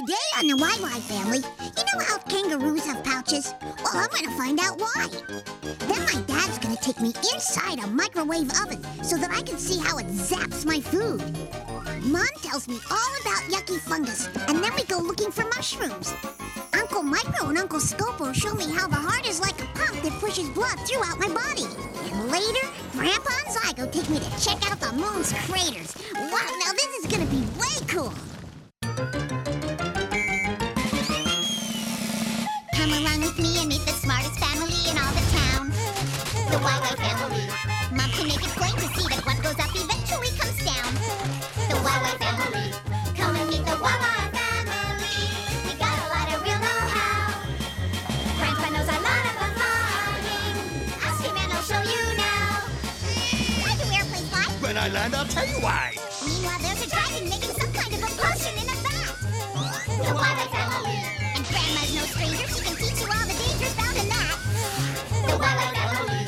Today on the YY family, you know how kangaroos have pouches? Well, I'm gonna find out why. Then my dad's gonna take me inside a microwave oven so that I can see how it zaps my food. Mom tells me all about yucky fungus, and then we go looking for mushrooms. Uncle Micro and Uncle Scopo show me how the heart is like a pump that pushes blood throughout my body. And later, Grandpa and Zygo take me to check out the moon's craters. Wow, now this is gonna be way cool. Come along with me and meet the smartest family in all the town. The YY family. Mom can make it plain to see that what goes up eventually comes down. The YY family. Come and meet the YY family. We got a lot of real know-how. Grandpa knows a lot about flying. Ask him and he'll show you now. Why do airplanes fly? When I land, I'll tell you why. Meanwhile, there's a dragon making some kind of a potion in a vat. The YY family. And Grandma's no stranger. She can teach you all the dangers found in that. The YY family.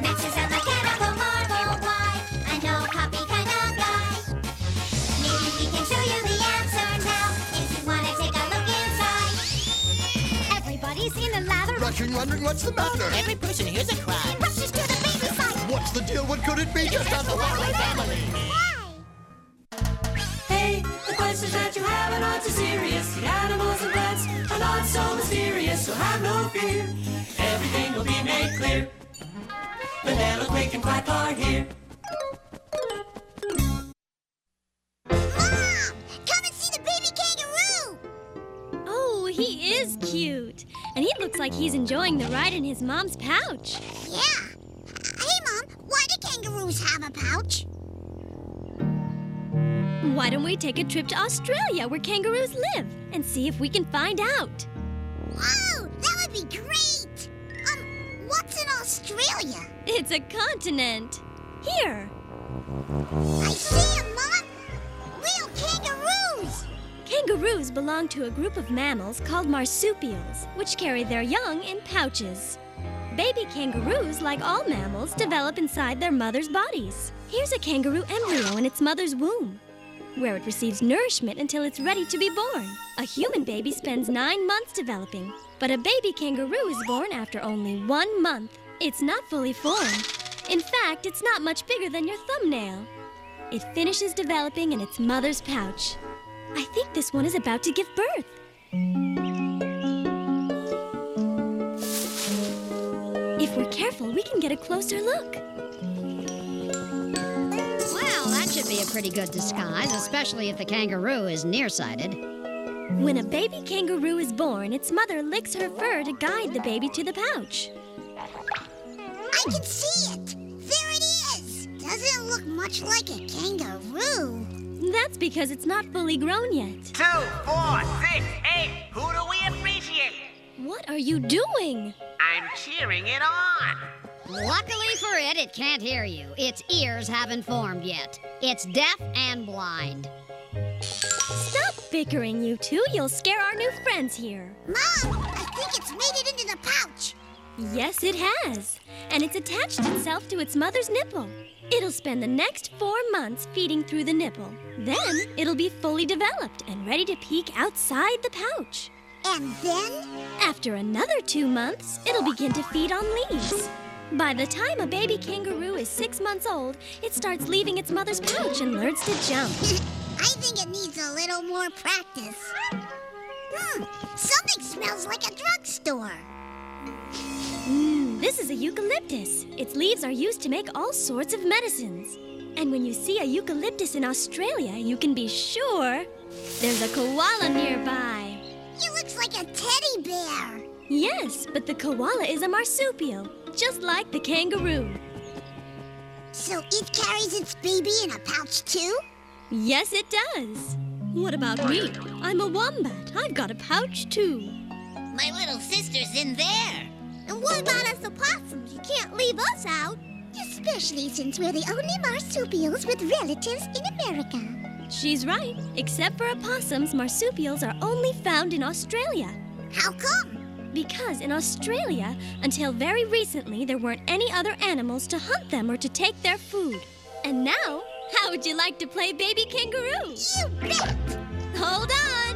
Max is a mechanical marvel. Why? I know copy kind of guy. Maybe we can show you the answer now. If you want to take a look inside. Everybody's in a lather. Rushing, wondering what's the matter. Every person hears a cry. Rushes to the baby side. What's the deal? What could it be? Just on the YY family. Hey, the questions that you have are not too serious. The animals and plants are not so mysterious, so have no fear. Everything will be made clear. Vanilla, Quake, and Quack are here. Mom! Come and see the baby kangaroo! Oh, he is cute. And he looks like he's enjoying the ride in his mom's pouch. Yeah. Hey, Mom, why do kangaroos have a pouch? Why don't we take a trip to Australia where kangaroos live and see if we can find out? Wow, that would be great! What's in Australia? It's a continent. Here. I see 'em, Mom! Real kangaroos! Kangaroos belong to a group of mammals called marsupials, which carry their young in pouches. Baby kangaroos, like all mammals, develop inside their mother's bodies. Here's a kangaroo embryo in its mother's womb, where it receives nourishment until it's ready to be born. A human baby spends 9 months developing, but a baby kangaroo is born after only 1 month. It's not fully formed. In fact, it's not much bigger than your thumbnail. It finishes developing in its mother's pouch. I think this one is about to give birth. If we're careful, we can get a closer look. Well, that should be a pretty good disguise, especially if the kangaroo is nearsighted. When a baby kangaroo is born, its mother licks her fur to guide the baby to the pouch. I can see it! There it is! Doesn't look much like a kangaroo. That's because it's not fully grown yet. 2, 4, 6, 8. Who do we appreciate? What are you doing? I'm cheering it on. Luckily for it, it can't hear you. Its ears haven't formed yet. It's deaf and blind. Stop bickering, you two. You'll scare our new friends here. Mom, I think it's made it into the pouch. Yes, it has. And it's attached itself to its mother's nipple. It'll spend the next 4 months feeding through the nipple. Then it'll be fully developed and ready to peek outside the pouch. And then? After another 2 months, it'll begin to feed on leaves. By the time a baby kangaroo is 6 months old, it starts leaving its mother's pouch and learns to jump. I think it needs a little more practice. Something smells like a drugstore. This is a eucalyptus. Its leaves are used to make all sorts of medicines. And when you see a eucalyptus in Australia, you can be sure there's a koala nearby. It looks like a teddy bear. Yes, but the koala is a marsupial, just like the kangaroo. So it carries its baby in a pouch too? Yes, it does. What about me? I'm a wombat. I've got a pouch too. My little sister's in there. And what about us opossums? You can't leave us out. Especially since we're the only marsupials with relatives in America. She's right. Except for opossums, marsupials are only found in Australia. How come? Because in Australia, until very recently, there weren't any other animals to hunt them or to take their food. And now, how would you like to play baby kangaroo? You bet! Hold on!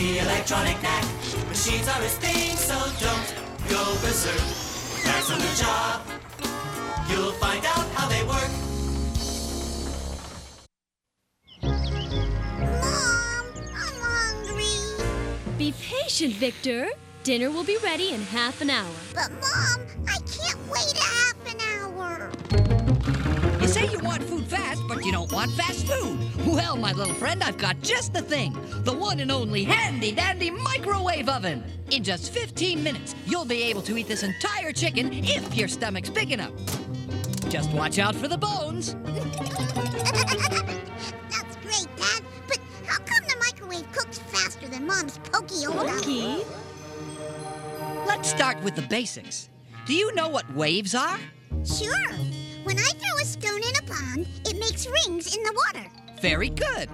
the electronic knack. Machines are his thing, so don't go berserk. That's on the job. You'll find out how they work. Mom, I'm hungry. Be patient, Victor. Dinner will be ready in half an hour. But Mom, I can't wait a half an hour. You say you want food fast, but you don't want fast food. Well, my little friend, I've got just the thing. The one and only handy-dandy microwave oven. In just 15 minutes, you'll be able to eat this entire chicken if your stomach's big enough. Just watch out for the bones. That's great, Dad. But how come the microwave cooks faster than Mom's pokey old oven? Pokey? Let's start with the basics. Do you know what waves are? Sure. When I throw a stone in a pond, it makes rings in the water. Very good.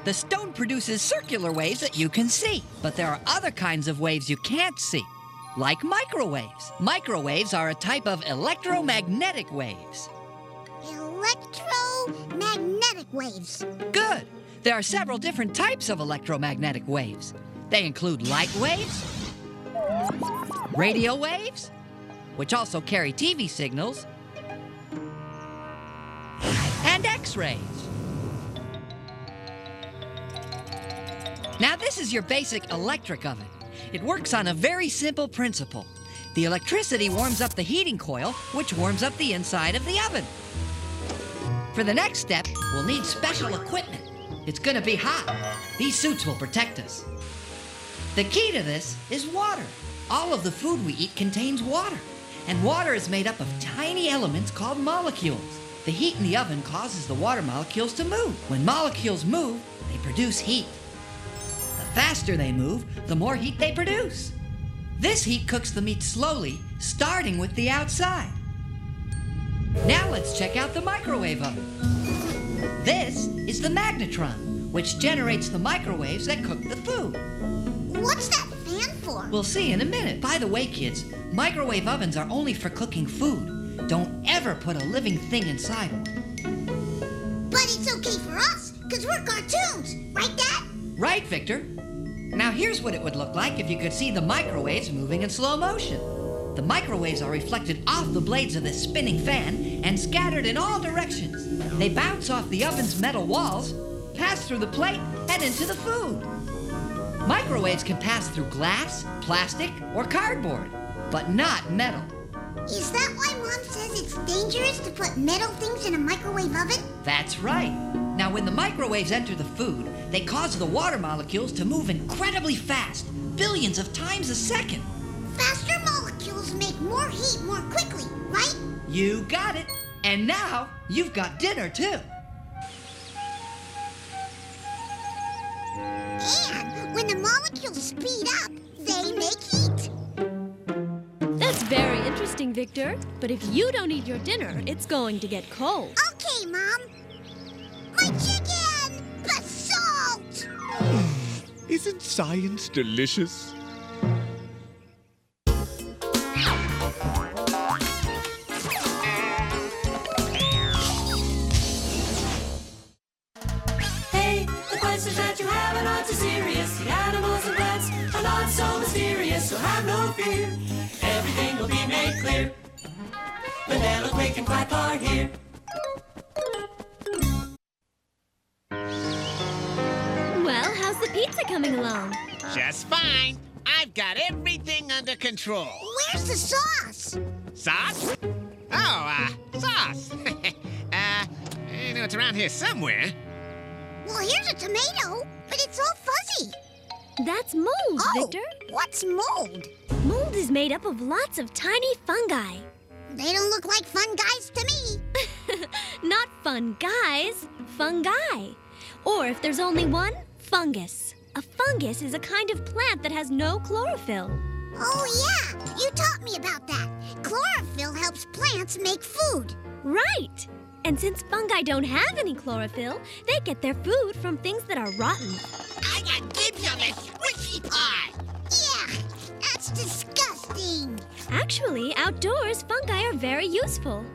The stone produces circular waves that you can see. But there are other kinds of waves you can't see, like microwaves. Microwaves are a type of electromagnetic waves. Electromagnetic waves. Good. There are several different types of electromagnetic waves. They include light waves, radio waves, which also carry TV signals, and X-rays. Now, this is your basic electric oven. It works on a very simple principle. The electricity warms up the heating coil, which warms up the inside of the oven. For the next step, we'll need special equipment. It's gonna be hot. These suits will protect us. The key to this is water. All of the food we eat contains water, and water is made up of tiny elements called molecules. The heat in the oven causes the water molecules to move. When molecules move, they produce heat. The faster they move, the more heat they produce. This heat cooks the meat slowly, starting with the outside. Now let's check out the microwave oven. This is the magnetron, which generates the microwaves that cook the food. What's that fan for? We'll see in a minute. By the way, kids, microwave ovens are only for cooking food. Don't ever put a living thing inside one. But it's okay for us, because we're cartoons. Right, Dad? Right, Victor. Now here's what it would look like if you could see the microwaves moving in slow motion. The microwaves are reflected off the blades of this spinning fan and scattered in all directions. They bounce off the oven's metal walls, pass through the plate, and into the food. Microwaves can pass through glass, plastic, or cardboard, but not metal. Is that why Mom says it's dangerous to put metal things in a microwave oven? That's right. Now, when the microwaves enter the food, they cause the water molecules to move incredibly fast, billions of times a second. Faster molecules make more heat more quickly, right? You got it. And now, you've got dinner, too. And when the molecules speed up, they make heat. That's very interesting, Victor. But if you don't eat your dinner, it's going to get cold. Okay, Mom. My chicken! Basalt! Isn't science delicious? Hey, the questions that you have are not too serious. The animals and plants are not so mysterious, so have no fear. Everything will be made clear. Vanilla, Quake, and Quack are here. Well, how's the pizza coming along? Just fine. I've got everything under control. Where's the sauce? Sauce? Oh, sauce. I know it's around here somewhere. Well, here's a tomato, but it's all fuzzy. That's mold, Oh, Victor. what's mold? Mold is made up of lots of tiny fungi. They don't look like fun guys to me. Not fun guys, fungi. Or if there's only one, fungus. A fungus is a kind of plant that has no chlorophyll. Oh, yeah. You taught me about that. Chlorophyll helps plants make food. Right. And since fungi don't have any chlorophyll, they get their food from things that are rotten. I got dibs on this squishy pie. Yeah, that's disgusting. Actually, outdoors, fungi are very useful.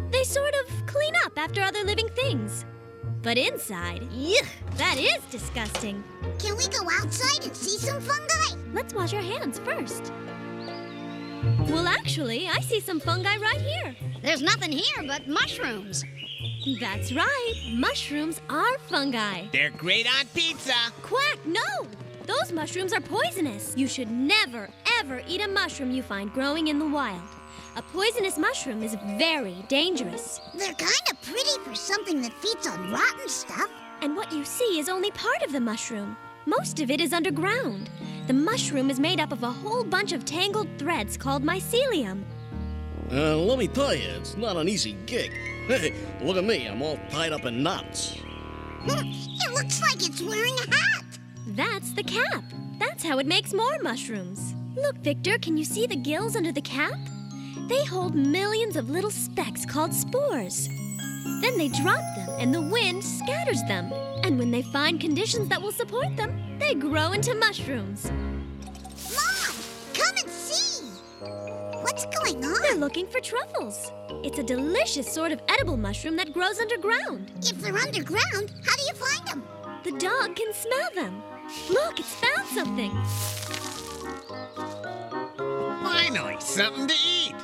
They sort of clean up after other living things. But inside, yuck, that is disgusting. Can we go outside and see some fungi? Let's wash our hands first. Well, actually, I see some fungi right here. There's nothing here but mushrooms. That's right. Mushrooms are fungi. They're great on pizza. Quack, no! Those mushrooms are poisonous. You should never, ever eat a mushroom you find growing in the wild. A poisonous mushroom is very dangerous. They're kind of pretty for something that feeds on rotten stuff. And what you see is only part of the mushroom. Most of it is underground. The mushroom is made up of a whole bunch of tangled threads called mycelium. Let me tell you, it's not an easy gig. Hey, look at me, I'm all tied up in knots. It looks like it's wearing a hat. That's the cap. That's how it makes more mushrooms. Look, Victor, can you see the gills under the cap? They hold millions of little specks called spores. Then they drop them, and the wind scatters them. And when they find conditions that will support them, they grow into mushrooms. Mom, come and see. What's going on? They're looking for truffles. It's a delicious sort of edible mushroom that grows underground. If they're underground, how do you find them? The dog can smell them. Look, it's found something. Finally, something to eat.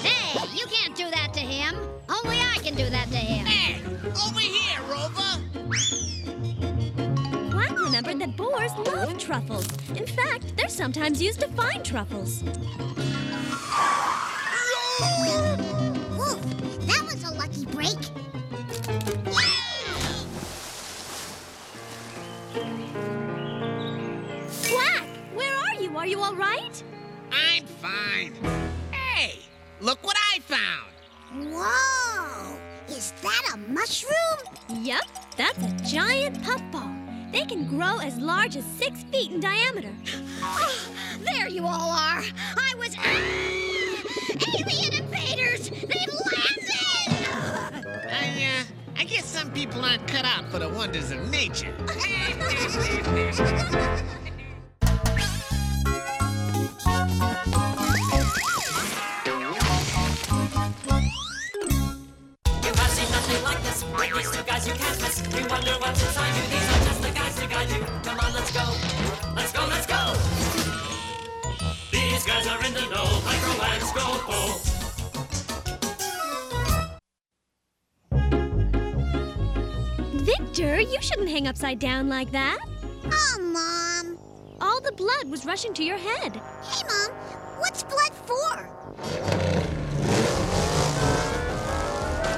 Hey, you can't do that to him. Only I can do that to him. Hey, over here, Rover. Quack remembered that boars love truffles. In fact, they're sometimes used to find truffles. Whoa, that was a lucky break. Quack, where are you? Are you all right? I'm fine. Hey, look what I found. Whoa, is that a mushroom? Yup, that's a giant puffball. They can grow as large as 6 feet in diameter. Oh, there you all are. I was... alien invaders! They landed! I guess some people aren't cut out for the wonders of nature. You have seen nothing like this. With these two guys you can't miss. You wonder what's inside you. These are just the guys to guide you. Come on, let's go. Let's go, let's go. These guys are in the know. Microwave Victor, you shouldn't hang upside down like that. Oh, Mom. All the blood was rushing to your head. Hey, Mom, what's blood for?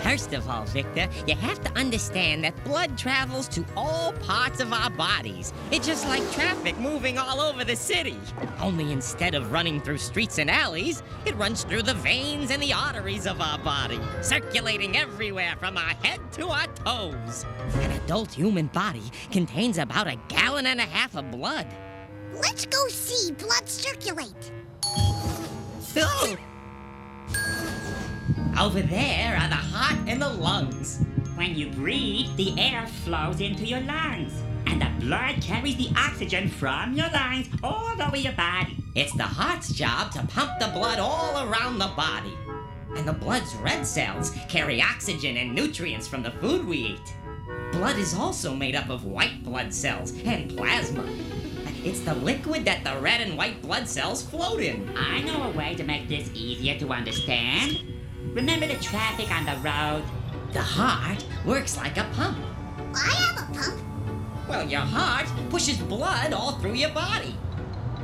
First of all, Victor, you have to understand that blood travels to all parts of our bodies. It's just like traffic moving all over the city. Only instead of running through streets and alleys, it runs through the veins and the arteries of our body, circulating everywhere from our head to our toes. An adult human body contains about 1.5 gallons of blood. Let's go see blood circulate. Oh! Over there are the heart and the lungs. When you breathe, the air flows into your lungs, and the blood carries the oxygen from your lungs all over your body. It's the heart's job to pump the blood all around the body. And the blood's red cells carry oxygen and nutrients from the food we eat. Blood is also made up of white blood cells and plasma. It's the liquid that the red and white blood cells float in. I know a way to make this easier to understand. Remember the traffic on the road? The heart works like a pump. I have a pump. Well, your heart pushes blood all through your body.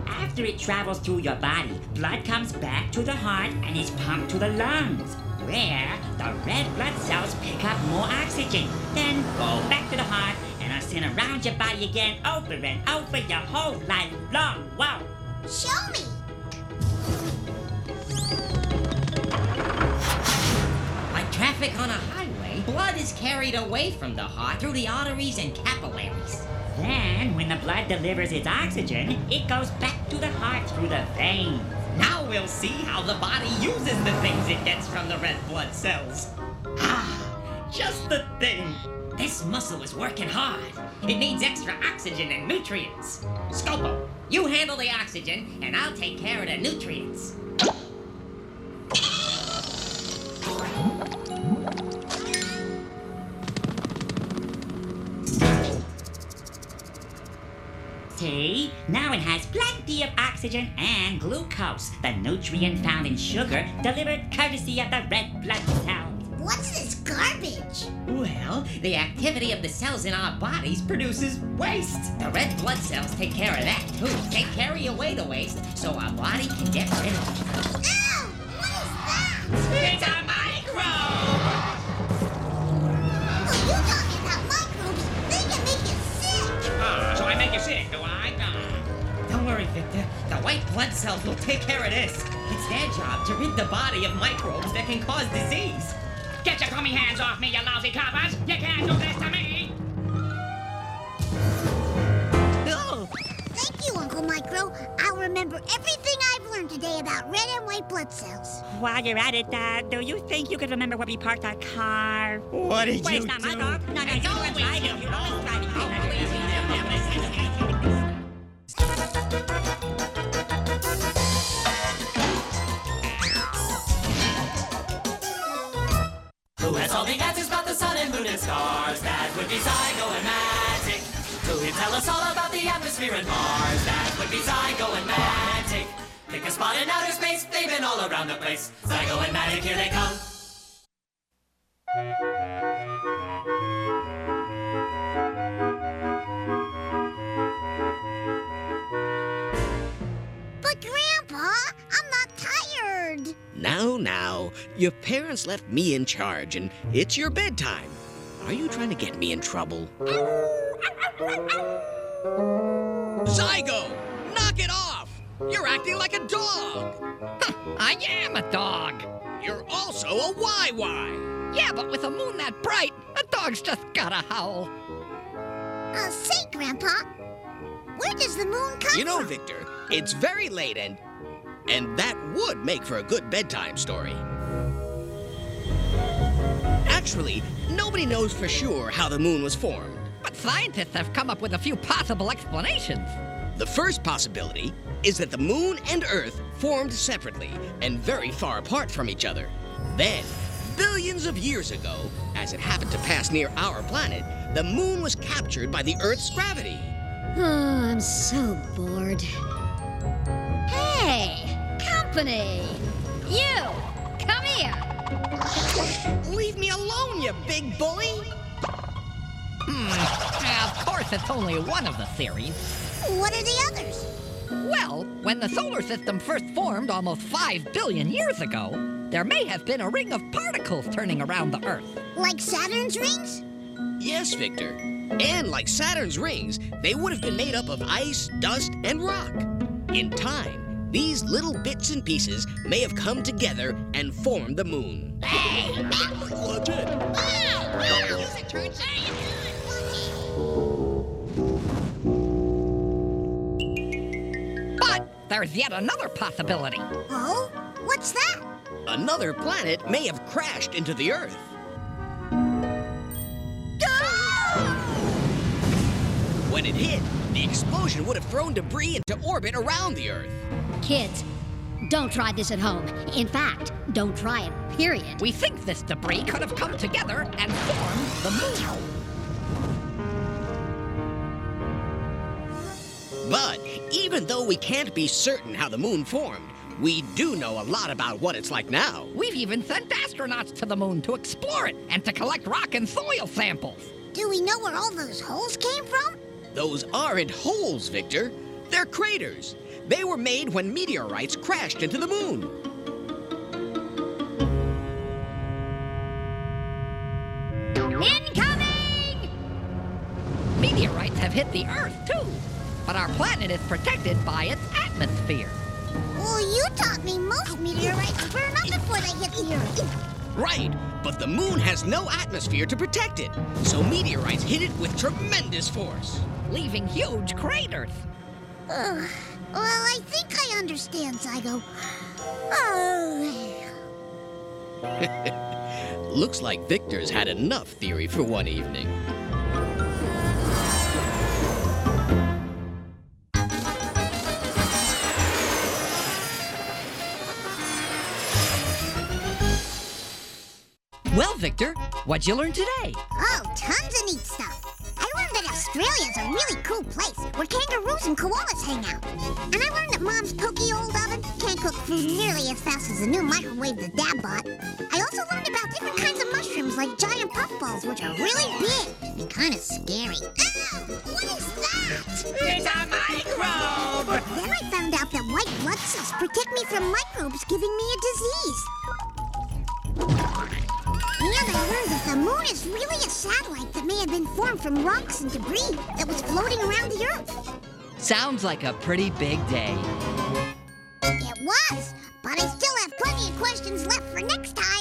After it travels through your body, blood comes back to the heart and is pumped to the lungs, where the red blood cells pick up more oxygen, then go back to the heart and are sent around your body again over and over your whole life long. Wow! Show me. Like traffic on a highway, blood is carried away from the heart through the arteries and capillaries. Then, when the blood delivers its oxygen, it goes back to the heart through the veins. Now we'll see how the body uses the things it gets from the red blood cells. Ah, just the thing. This muscle is working hard. It needs extra oxygen and nutrients. Scopo, you handle the oxygen, and I'll take care of the nutrients. See? Now it has plenty of oxygen and glucose, the nutrient found in sugar delivered courtesy of the red blood cells. What's this garbage? Well, the activity of the cells in our bodies produces waste. The red blood cells take care of that, too. They carry away the waste so our body can get rid of it. Ow! What is that? It's a microbe! Oh, you're talking about microbes. They can make you sick. So I make you sick, do I? Don't worry, Victor. The white blood cells will take care of this. It's their job to rid the body of microbes that can cause disease. Get your crummy hands off me, you lousy coppers! You can't do this to me! Oh. Thank you, Uncle Micro. I'll remember everything I've learned today about red and white blood cells. While you're at it, do you think you could remember where we parked our car? What did Wait, you it's not my do? dog. No, It's you're always driving. you. You're always driving. Who has all the answers about the sun and moon and stars? That would be Zygo and Magic. Who can tell us all about the atmosphere and Mars? That would be Zygo and Magic. Pick a spot in outer space, they've been all around the place. Zygo and Magic, here they come. But Grandpa, I'm not tired. Now, your parents left me in charge, and it's your bedtime. Are you trying to get me in trouble? Zygo! Knock it off! You're acting like a dog! I am a dog. You're also a YY! Yeah, but with a moon that bright, a dog's just gotta howl. Say, Grandpa, where does the moon come You know, from? Victor, it's very late, and that would make for a good bedtime story. Actually, nobody knows for sure how the moon was formed. But scientists have come up with a few possible explanations. The first possibility is that the moon and Earth formed separately and very far apart from each other. Then, billions of years ago, as it happened to pass near our planet, the moon was captured by the Earth's gravity. Oh, I'm so bored. Hey, company! You, come here! Leave me alone, you big bully! Yeah, of course, it's only one of the theories. What are the others? Well, when the solar system first formed almost 5 billion years ago, there may have been a ring of particles turning around the Earth. Like Saturn's rings? Yes, Victor. And like Saturn's rings, they would have been made up of ice, dust, and rock. In time, these little bits and pieces may have come together and formed the moon. Watch it. But there's yet another possibility. Oh? What's that? Another planet may have crashed into the Earth. When it hit, the explosion would have thrown debris into orbit around the Earth. Kids, don't try this at home. In fact, don't try it, period. We think this debris could have come together and formed the moon. But even though we can't be certain how the moon formed, we do know a lot about what it's like now. We've even sent astronauts to the moon to explore it and to collect rock and soil samples. Do we know where all those holes came from? Those aren't holes, Victor. They're craters. They were made when meteorites crashed into the moon. Incoming! Meteorites have hit the Earth, too. But our planet is protected by its atmosphere. Well, you taught me most meteorites burn up before they hit the Earth. Right, but the moon has no atmosphere to protect it, so meteorites hit it with tremendous force. Leaving huge craters. Well, I think I understand, Zygo. Oh. Looks like Victor's had enough theory for one evening. Well, Victor, what'd you learn today? Oh, tons of neat stuff. I learned that if Australia's a really cool place where kangaroos and koalas hang out. And I learned that Mom's pokey old oven can't cook food nearly as fast as the new microwave that Dad bought. I also learned about different kinds of mushrooms like giant puffballs, which are really big and kind of scary. Ow! What is that? It's a microbe! Then I found out that white blood cells protect me from microbes giving me a disease. And I learned that the moon is really a satellite that may have been formed from rocks and debris that was floating around the Earth. Sounds like a pretty big day. It was, but I still have plenty of questions left for next time.